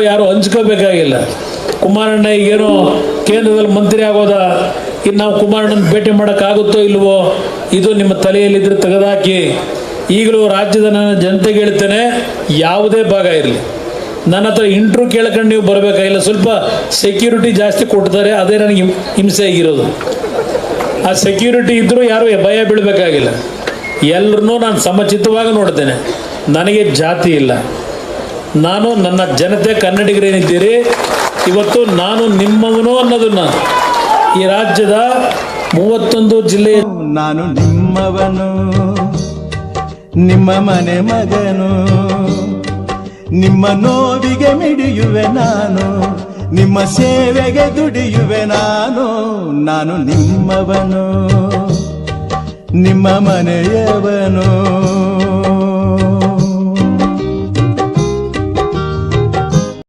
ಯಾರು ಹಂಚ್ಕೋಬೇಕಾಗಿಲ್ಲ. ಕುಮಾರಣ್ಣ ಈಗೇನೋ ಕೇಂದ್ರದಲ್ಲಿ ಮಂತ್ರಿ ಆಗೋದ, ಇನ್ನು ನಾವು ಕುಮಾರಣ್ಣನ ಭೇಟಿ ಮಾಡೋಕ್ಕಾಗುತ್ತೋ ಇಲ್ವೋ, ಇದು ನಿಮ್ಮ ತಲೆಯಲ್ಲಿದ್ದರೆ ತೆಗೆದಾಕಿ. ಈಗಲೂ ರಾಜ್ಯದ ನನ್ನ ಜನತೆಗೆ ಹೇಳ್ತೇನೆ, ಯಾವುದೇ ಭಾಗ ಇರಲಿ ನನ್ನ ಹತ್ರ ಇಂಟ್ರ್ಯೂ ಕೇಳ್ಕೊಂಡು ನೀವು ಬರಬೇಕಾಗಿಲ್ಲ. ಸ್ವಲ್ಪ ಸೆಕ್ಯೂರಿಟಿ ಜಾಸ್ತಿ ಕೊಡ್ತಾರೆ, ಅದೇ ನನಗೆ ಹಿಂಸೆ ಆಗಿರೋದು. ಆ ಸೆಕ್ಯೂರಿಟಿ ಇದ್ದರೂ ಯಾರು ಭಯ ಬೀಳಬೇಕಾಗಿಲ್ಲ. ಎಲ್ಲರನ್ನೂ ನಾನು ಸಮಚಿತ್ತವಾಗಿ ನೋಡ್ತೇನೆ. ನನಗೆ ಜಾತಿ ಇಲ್ಲ. ನಾನು ನನ್ನ ಜನತೆ ಕನ್ನಡಿಗರೇನಿದ್ದೀರಿ, ಇವತ್ತು ನಾನು ನಿಮ್ಮವನು ಅನ್ನೋದನ್ನು ಈ ರಾಜ್ಯದ 31 ಜಿಲ್ಲೆಯ ನಾನು ನಿಮ್ಮವನು, ನಿಮ್ಮ ಮನೆ ಮಗನು, ನಿಮ್ಮ ನೋವಿಗೆ ಮಿಡಿಯುವೆ ನಾನು, ನಿಮ್ಮ ಸೇವೆಗೆ ದುಡಿಯುವೆ ನಾನು ನಿಮ್ಮವನು, ನಿಮ್ಮ ಮನೆಯವನು.